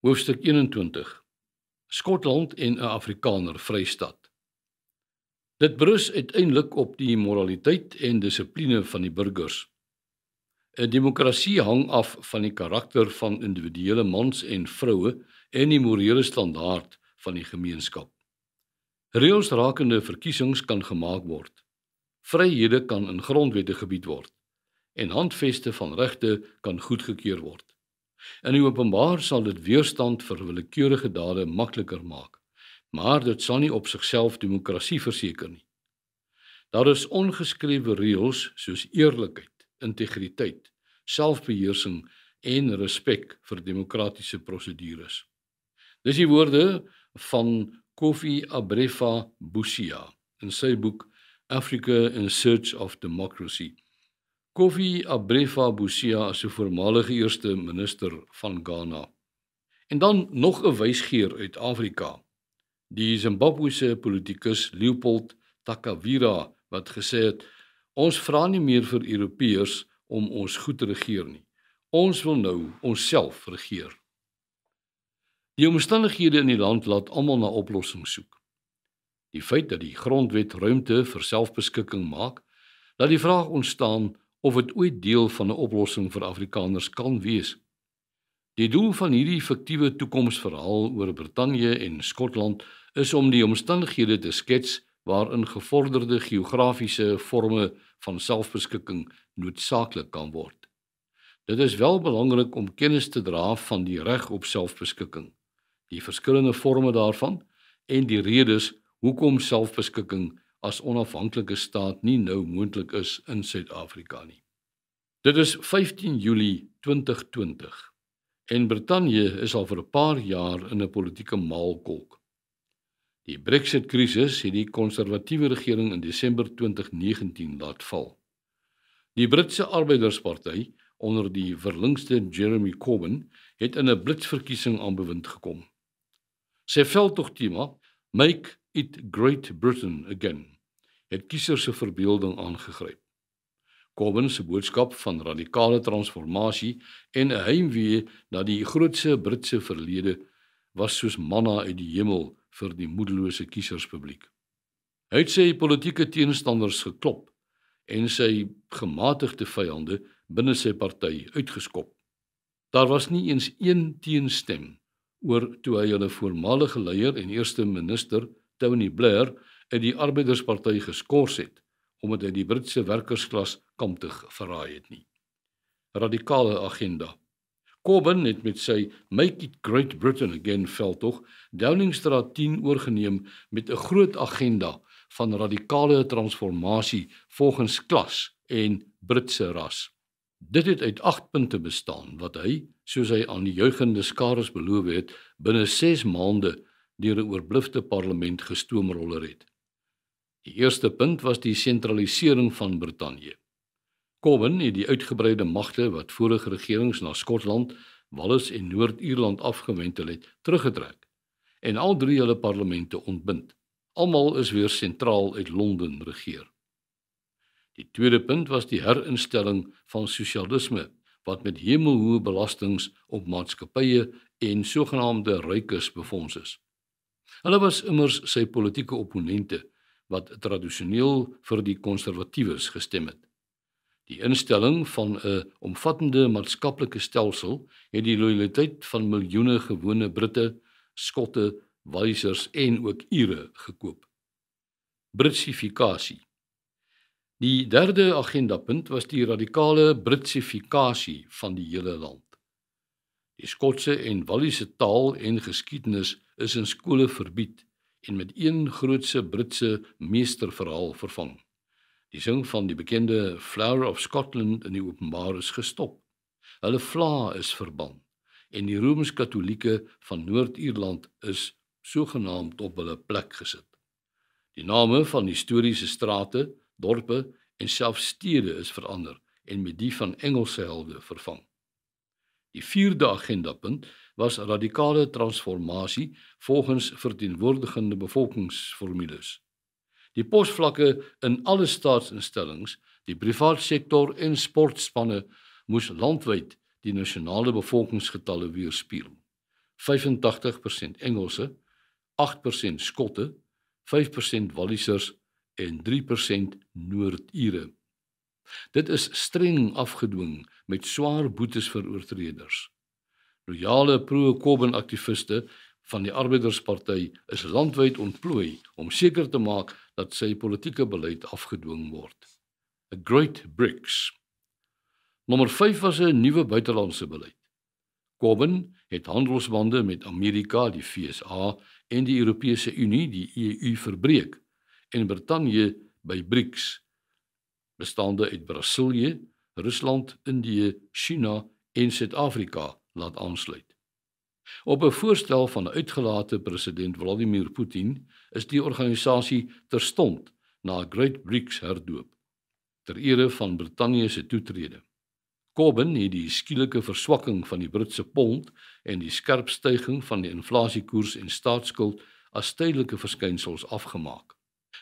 Hoofstuk 21. Skotland en 'n Afrikaner Vrystaat. Dit berus uiteindelik op die moraliteit en dissipline van die burgers. 'n Demokrasie hang af van die karakter van individuele mans en vroue en die morele standaard van die gemeenskap. Reëls rakende verkiesings kan gemaak word. Vryhede kan in grondwette gebied word en handveste van regte kan goedgekeur word. In die openbaar sal dit weerstand vir willekeurige dade makliker maak, maar dit sal nie op sigself demokrasie verseker nie. Daar is ongeskrewe reëls soos eerlikheid, integriteit, selfbeheersing en respek vir demokratiese prosedures. Dis die woorde van Kofi Abrefa-Busia in sy boek Africa in Search of Democracy. Kofi Abrefa-Busia is 'n voormalige eerste minister van Ghana. En dan nog 'n wysgeer uit Afrika, die Zimbabwese politikus Leopold Takawira, wat gesê het: "Ons vra nie meer vir Europeërs om ons goed te regeer nie. Ons wil nou onsself regeer." Die omstandighede in die land laat almal na oplossings soek. Die feit dat die grondwet ruimte vir selfbeskikking maak, laat die vraag ontstaan of dit ooit deel van 'n oplossing vir Afrikaners kan wees. Die doel van hierdie fiktiewe toekomsverhaal oor Brittanje en Skotland is om die omstandighede te skets waarin gevorderde geografiese forme van selfbeskikking noodsaaklik kan word. Dit is wel belangrik om kennis te dra van die reg op selfbeskikking, die verskillende forme daarvan en die redes hoekom selfbeskikking as onafhanklike staat nie nou moontlik is in Suid-Afrika nie. Dit is 15 Julie 2020 en Brittanje is al vir 'n paar jaar in 'n politieke maalkolk. Die Brexit-krisis het die konservatiewe regering in Desember 2019 laat val. Die Britse Arbeidersparty onder die verlinkste Jeremy Corbyn het in 'n blitsverkiesing aan bewind gekom. Sy veldtogtema, Make It Great Britain Again, het kiesers se verbeelding aangegryp. Corbyn se boodskap van radikale transformasie en 'n heimwee na die grootse Britse verlede was soos manna uit die hemel vir die moedelose kieserspubliek. Hy het sy politieke teenstanders geklop en sy gematigde vyande binne sy party uitgeskop. Daar was nie eens een teenstem oor toe hy hulle voormalige leier en eerste minister Tony Blair uit die Arbeidersparty geskort het, omdat hy die Britse werkersklas kamptig verraai het nie. Radikale agenda. Corbyn het met sy Make It Great Britain Again veldtog Downingstraat 10 oorgeneem met 'n groot agenda van radikale transformasie volgens klas en Britse ras. Dit het uit 8 punte bestaan wat hy, soos hy aan die juigende skares beloof het, binne 6 maande deur 'n oorblifte parlement gestoomroller het. Die eerste punt was die sentralisering van Brittanje. Corbyn het die uitgebreide magte wat vorige regerings na Skotland, Wales en Noord-Ierland afgewentel het, teruggetrek en al 3 hulle parlemente ontbind. Almal is weer sentraal uit Londen regeer. Die tweede punt was die herinstelling van sosialisme, wat met hemelhoë belastings op maatskappye en sogenaamde rykes befonds is. Hulle was immers sy politieke opponente, wat tradisioneel vir die konservatiewes gestem het. Die instelling van 'n omvattende maatskaplike stelsel het die lojaliteit van miljoene gewone Britte, Skotte, Walisers en ook Ire gekoop. Britsifikasie. Die derde agendapunt was die radikale Britsifikasie van die hele land. Die Skotse en Waliese taal en geskiedenis is in skole verbied en met een grootse Britse meesterverhaal vervang. Die sing van die bekende Flower of Scotland in die openbaar is gestop. Hulle vla is verban en die Rooms-Katolieke van Noord-Ierland is sogenaamd op hulle plek gesit. Die name van historiese strate, dorpe en selfs stede is verander en met die van Engelse helde vervang. Die vierde agendapunt was radikale transformasie volgens verteenwoordigende bevolkingsformules. Die posvlakke in alle staatsinstellings, die privaat sektor en sportspanne moes landwyd die nasionale bevolkingsgetalle weerspieël. 85% Engelse, 8% Skotte, 5% Wallisers en 3% Noord-Ire. Dit is streng afgedwing met swaar boetes vir oortreders. Loyale pro-Corbyn aktiviste van die Arbeidersparty is landwyd ontplooi om seker te maak dat sy politieke beleid afgedwing word. A Great BRICS. Nommer 5 was 'n nuwe buitelandse beleid. Corbyn het handelsbande met Amerika, die VSA en die Europese Unie, die EU, verbreek en Brittanje by BRICS, bestaande uit Brasilië, Rusland, Indië, China en Suid-Afrika, laat aansluit. Op 'n voorstel van 'n uitgelate president Vladimir Putin is die organisasie terstond na Great BRICS herdoop, ter ere van Brittanje se toetrede. Corbyn het die skielike verswakking van die Britse pond en die skerp styging van die inflasiekoers en staatsskuld as tydelike verskynsels afgemaak.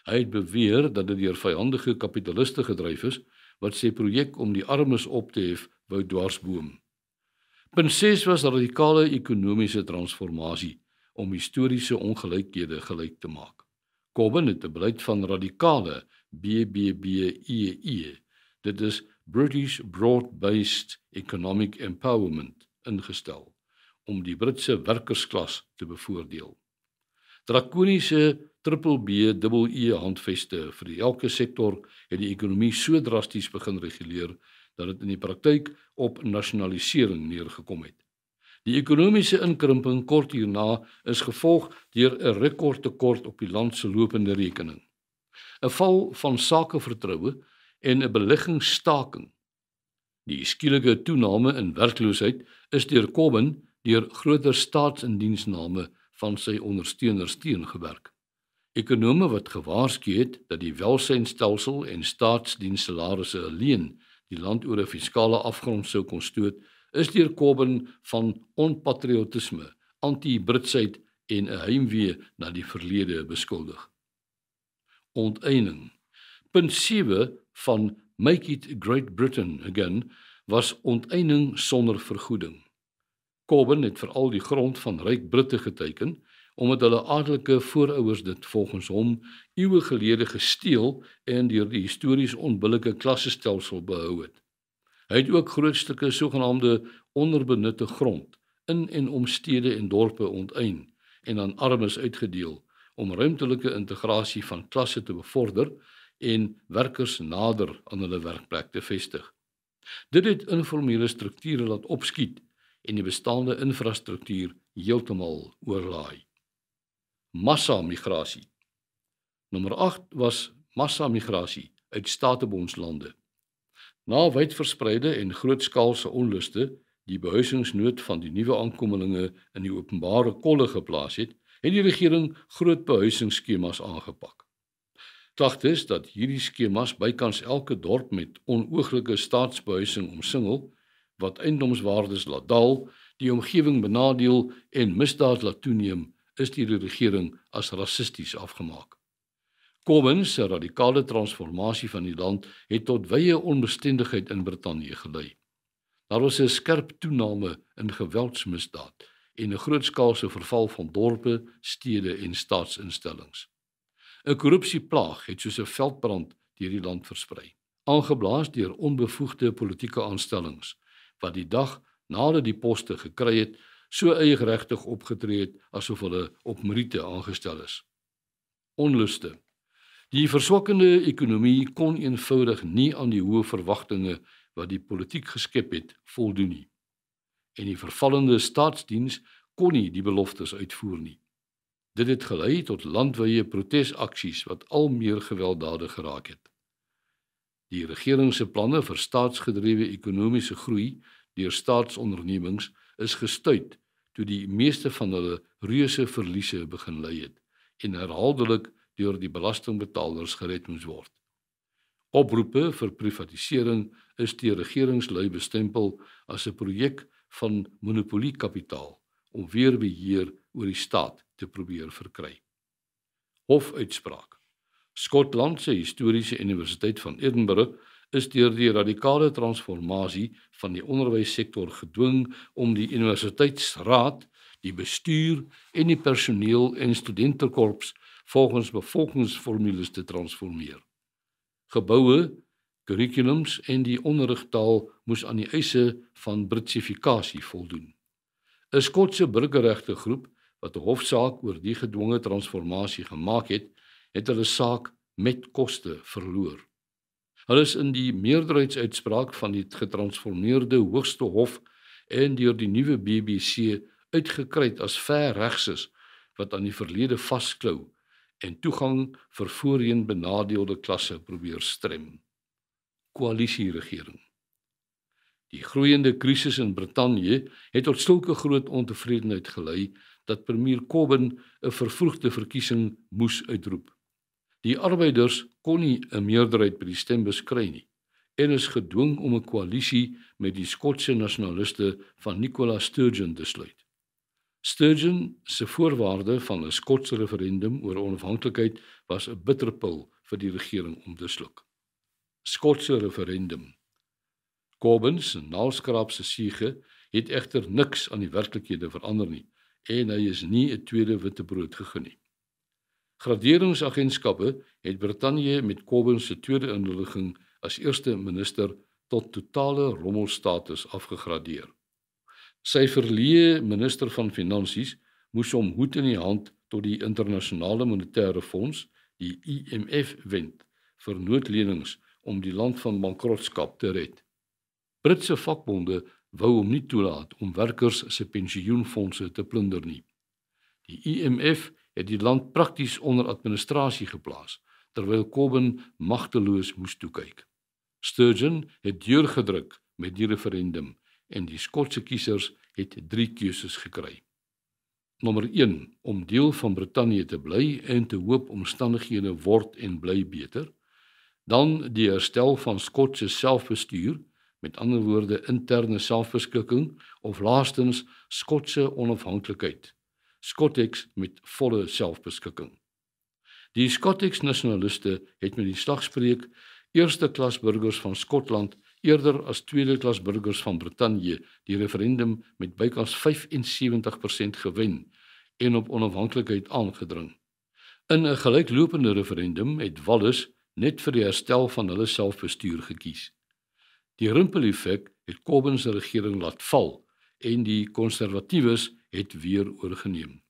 Hy het beweer dat dit deur vyandige kapitaliste gedryf is wat sy projek om die armes op te hef wou dwarsboom. Punt 6 was radikale ekonomiese transformasie om historiese ongelykhede gelyk te maak. Corbyn het 'n beleid van radikale BBBEE, dit is British Broad-Based Economic Empowerment, ingestel om die Britse werkersklas te bevoordeel. Drakoniese BBBEE handveste vir elke sektor het die ekonomie so drasties begin reguleer dat dit in die praktyk op nasionalisering neergekom het. Die ekonomiese inkrimping kort hierna is gevolg deur 'n rekordtekort op die land se lopende rekening, 'n val van sakevertroue en 'n beleggingsstaking. Die skielike toename in werkloosheid is deur Corbyn deur groter staatsindiensname van sy ondersteuners teengewerk. Ekonome wat gewaarsku het dat die welsynstelsel en staatsdienssalarisse alleen die land oor 'n fiskale afgrond sou kon stoot, is deur Corbyn van onpatriotisme, anti-Britsheid en 'n heimwee na die verlede beskuldig. Onteiening. Punt 7 van Make It Great Britain Again was onteiening sonder vergoeding. Corbyn het veral die grond van ryk Britte geteken, omdat hulle adelike voorouers dit volgens hom eeue gelede gesteel en deur die histories onbillike klassestelsel behou het. Hy het ook groot stukke sogenaamde onderbenutte grond in en om stede en dorpe onteien en aan armes uitgedeel om ruimtelike integrasie van klasse te bevorder en werkers nader aan hulle werkplek te vestig. Dit het informele strukture laat opskiet en die bestaande infrastruktuur heeltemal oorlaai. Massamigrasie. Nommer 8 was massamigrasie uit statebondslande. Na wydverspreide en grootskaalse onluste die behuisingsnood van die nuwe aankommelinge in die openbare kolle geplaas het, het die regering groot behuisingsskemas aangepak. Klagtes dat hierdie skemas bykans elke dorp met onooglike staatsbehuising omsingel, wat eiendomswaardes laat daal, die omgewing benadeel en misdaad laat toeneem, is die regering as rassisties afgemaak. Corbyn se radikale transformasie van die land het tot wye onbestendigheid in Brittanje gelei. Daar was 'n skerp toename in geweldsmisdaad en 'n grootskaalse verval van dorpe, stede en staatsinstellings. 'n Korrupsieplaag het soos 'n veldbrand deur die land versprei, aangeblaas deur onbevoegde politieke aanstellings, wat die dag nadat die poste gekry het, so eiegeregtig opgetree het asof hulle op meriete aangestel is. Onluste. Die verswakkende ekonomie kon eenvoudig nie aan die hoë verwagtinge wat die politiek geskep het voldoen nie. En die vervallende staatsdiens kon nie die beloftes uitvoer nie. Dit het gelei tot landwye protesaksies wat al meer gewelddadig geraak het. Die regering se planne vir staatsgedrewe ekonomiese groei deur staatsondernemings is gestuit toe die meeste van hulle reuse verliese begin ly het en herhaaldelik deur die belastingbetalers gered moes word. Oproepe vir privatisering is deur regeringslui bestempel as 'n projek van monopoliekapitaal om weer beheer oor die staat te probeer verkry. Hofuitspraak. Skotland se Historiese Universiteit van Edinburgh is deur die radikale transformasie van die onderwyssektor gedwing om die universiteitsraad die bestuur en die personeel en studentekorps volgens bevolkingsformules te transformeer. Geboue, curriculums en die onderrigtaal moes aan die eise van Britsifikasie voldoen. 'n Skotse burgerregte groep wat 'n hofsaak oor die gedwonge transformasie gemaak het, het hulle saak met koste verloor. Hulle is in die meerderheidsuitspraak van die getransformeerde Hoogste Hof en deur die nuwe BBC uitgekry as verregses wat aan die verlede vasklou en toegang vir voorheen benadeelde klasse probeer strem. Koalisieregering. Die groeiende krisis in Brittanje het tot sulke groot ontevredenheid gelei dat premier Corbyn 'n vervroegde verkiesing moes uitroep. Die arbeiders kon nie 'n meerderheid by die stembus kry nie en is gedwing om 'n koalisie met die Skotse nasionaliste van Nicola Sturgeon te sluit. Sturgeon se voorwaarde van 'n Skotse referendum oor onafhanklikheid was 'n bitterpil vir die regering om te sluk. Skotse referendum. Corbyn se naalskraapse siege het egter niks aan die werklikhede verander nie en hy is nie 'n tweede witbrood gegee nie. Graderingsagentskappe het Brittanje met Corbyn se tweede inhuldiging as eerste minister tot totale rommelstatus afgegradeer. Sy verleë minister van Finansies moes hom hoed in die hand tot die internasionale monetaire fonds, die IMF, wend vir noodlenings om die land van bankrotskap te red. Britse vakbonde wou hom nie toelaat om werkers se pensioenfondse te plunder nie. Die IMF het die land prakties onder administrasie geplaas, terwyl Corbyn magteloos moes toekyk. Sturgeon het deurgedruk met die referendum en die Skotse kiesers het 3 keuses gekry. Nommer 1, om deel van Brittanje te bly en te hoop omstandighede word en bly beter. Dan die herstel van Skotse selfbestuur, met ander woorde interne selfbeskikking, of laastens Skotse onafhanklikheid, Scottics met volle selfbeskikking. Die Scottish nasionaliste het met die slagspreuk eerste klas burgers van Skotland eerder as tweede klas burgers van Brittanje die referendum met bykans 75% gewen en op onafhanklikheid aangedring. In 'n gelyklopende referendum het Wallis net vir die herstel van hulle selfbestuur gekies. Die rimpel-effek het Corbyn se regering laat val en die konservatiewes het weer oorgeneem.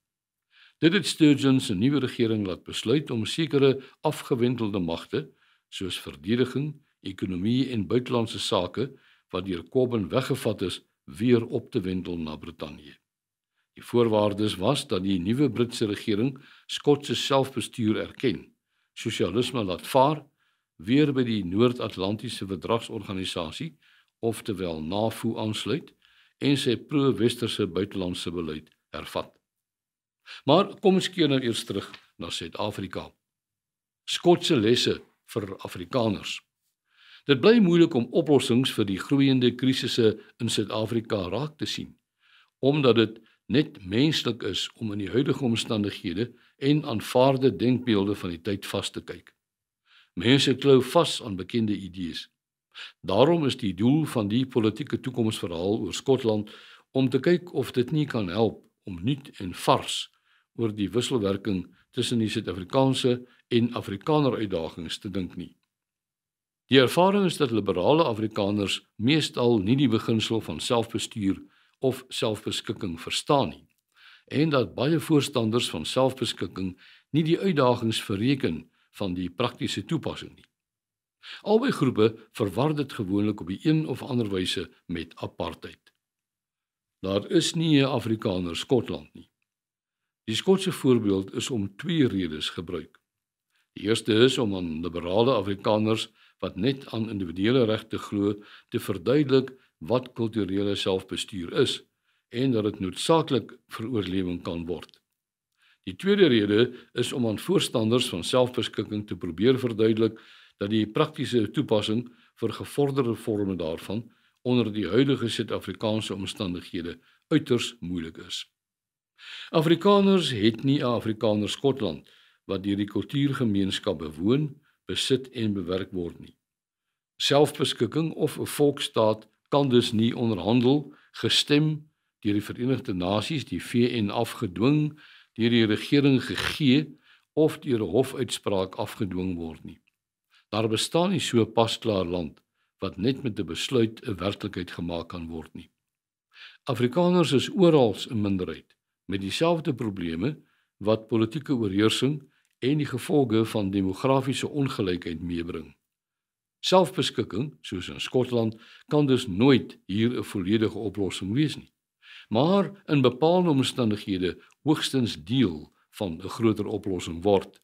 Dit het Sturgeon se nuwe regering laat besluit om sekere afgewendelde magte, soos verdediging, ekonomie en buitelandse sake, wat deur Corbyn weggevat is, weer op te wendel na Brittanje. Die voorwaardes was dat die nuwe Britse regering Skotse selfbestuur erken, sosialisme laat vaar, weer by die Noord-Atlantiese Verdragsorganisasie, oftewel NAVO, aansluit en sy pro-westerse buitelandse beleid hervat. Maar kom ons keer nou eers terug na Suid-Afrika. Skotse lesse vir Afrikaners. Dit bly moeilik om oplossings vir die groeiende krisisse in Suid-Afrika raak te sien, omdat dit net menslik is om in die huidige omstandighede en aanvaarde denkbeelde van die tyd vas te kyk. Mense klou vas aan bekende idees. Daarom is die doel van die politieke toekomsverhaal oor Skotland om te kyk of dit nie kan help om nuut en vars oor die wisselwerking tussen die Suid-Afrikaanse en Afrikaner uitdagings te dink nie. Die ervaring is dat liberale Afrikaners meestal nie die beginsel van selfbestuur of selfbeskikking verstaan nie, en dat baie voorstanders van selfbeskikking nie die uitdagings verreken van die praktiese toepassing nie. Albei groepe verwar dit gewoonlik op die een of ander wyse met apartheid. Daar is nie 'n Afrikaner Skotland nie. Die Skotse voorbeeld is om 2 redes gebruik. Die eerste is om aan liberale Afrikaners wat net aan individuele regte glo te verduidelik wat kulturele selfbestuur is en dat dit noodsaaklik vir oorlewing kan word. Die tweede rede is om aan voorstanders van selfbeskikking te probeer verduidelik dat die praktiese toepassing vir gevorderde vorme daarvan onder die huidige Suid-Afrikaanse omstandighede uiters moeilik is. Afrikaners het nie 'n Afrikaner Skotland wat deur die kultuurgemeenskap bewoon, besit en bewerk word nie. Selfbeskikking of 'n volksstaat kan dus nie onderhandel, gestem, deur die Verenigde Nasies, die VN afgedwing, deur die regering gegee of deur 'n hofuitspraak afgedwing word nie. Daar bestaan nie so 'n pasklaar land wat net met 'n besluit 'n werklikheid gemaak kan word nie. Afrikaners is oral 'n minderheid met dieselfde probleme wat politieke oorheersing en die gevolge van demografiese ongelykheid meebring. Selfbeskikking, soos in Skotland, kan dus nooit hier 'n volledige oplossing wees nie, maar in bepaalde omstandighede hoogstens deel van 'n groter oplossing word.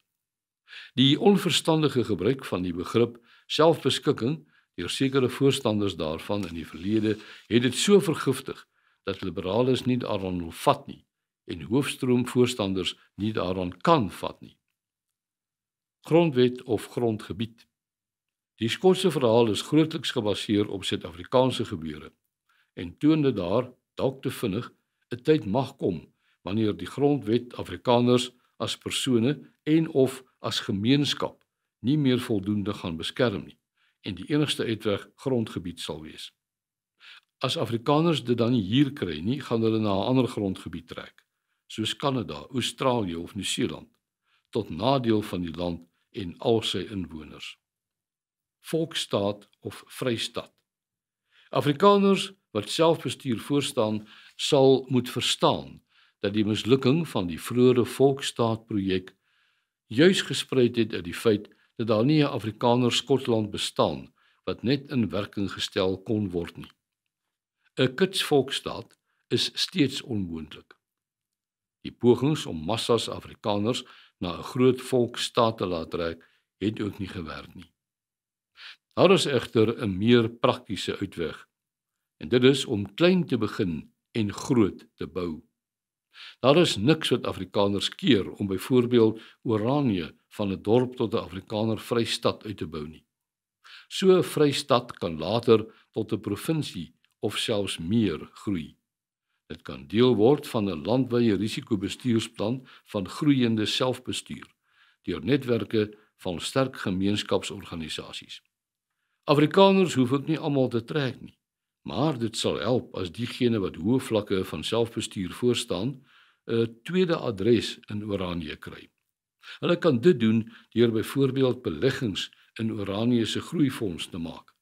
Die onverstandige gebruik van die begrip selfbeskikking deur sekere voorstanders daarvan in die verlede het dit so vergiftig dat liberales nie daaraan wil vat nie en hoofstroom voorstanders nie daaraan kan vat nie. Grondwet of grondgebied. Die Skotse verhaal is grootliks gebaseer op Suid-Afrikaanse gebeure en toon dat daar, dalk te vinnig, 'n tyd mag kom wanneer die grondwet Afrikaners as persone en of as gemeenskap nie meer voldoende gaan beskerm nie en die enigste uitweg grondgebied sal wees. As Afrikaners dit dan nie hier kry nie, gaan hulle na 'n ander grondgebied trek, soos Kanada, Australië of Nieu-Seeland, tot nadeel van die land en al sy inwoners. Volksstaat of Vrystaat. Afrikaners wat selfbestuur voorstaan, sal moet verstaan dat die mislukking van die vroeëre volksstaatprojek juis gespruit het uit die feit dat daar nie 'n Afrikaner Skotland bestaan wat net in werking gestel kon word nie. 'n kitsvolksstaat is steeds onmoontlik. Die pogings om massas Afrikaners na 'n groot volksstaat te laat trek, het ook nie gewerk nie. Daar is egter 'n meer praktiese uitweg, en dit is om klein te begin en groot te bou. Daar is niks wat Afrikaners keer om byvoorbeeld Oranje van 'n dorp tot 'n Afrikaner Vrystaat uit te bou nie. So 'n Vrystaat kan later tot 'n provinsie of selfs meer groei. Dit kan deel word van 'n landwyse risikobestuursplan van groeiende selfbestuur deur netwerke van sterk gemeenskapsorganisasies. Afrikaners hoef ook nie almal te trek nie, maar dit sal help as diegene wat hoë vlakke van selfbestuur voorstaan 'n tweede adres in Oranje kry. Hulle kan dit doen deur byvoorbeeld beleggings in Oranje se groeifonds te maak.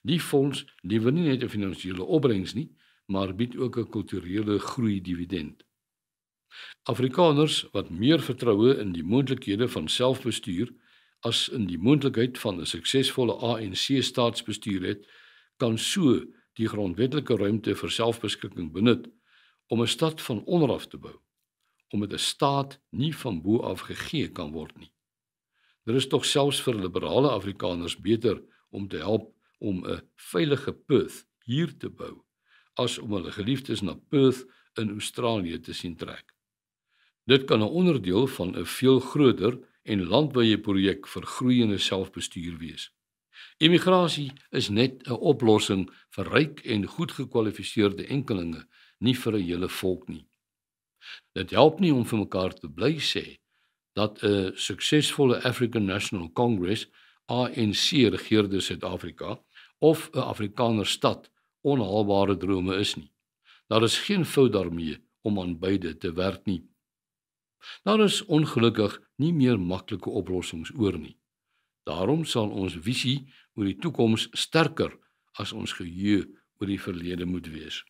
Die fonds lewer nie net 'n finansiële opbrengs nie, maar bied ook 'n kulturele groeidividend. Afrikaners wat meer vertroue in die moontlikhede van selfbestuur as in die moontlikheid van 'n suksesvolle ANC-staatsbestuur het, kan so die grondwetlike ruimte vir selfbeskikking benut om 'n stad van onder af te bou, omdat 'n staat nie van bo af gegee kan word nie. Dit is tog selfs vir liberale Afrikaners beter om te help om 'n veilige Perth hier te bou, as om hulle geliefdes na Perth in Australië te sien trek. Dit kan 'n onderdeel van 'n veel groter en landwyse projek vir groeiende selfbestuur wees. Immigrasie is net 'n oplossing vir ryk en goed gekwalifiseerde enkelinge, nie vir 'n hele volk nie. Dit help nie om vir mekaar te bly sê dat 'n suksesvolle African National Congress, ANC regeerde Suid-Afrika, of 'n Afrikaner stad onhaalbare drome is nie. Daar is geen fout daarmee om aan beide te werk nie. Daar is ongelukkig nie meer maklike oplossings oor nie. Daarom sal ons visie oor die toekoms sterker as ons geheue oor die verlede moet wees.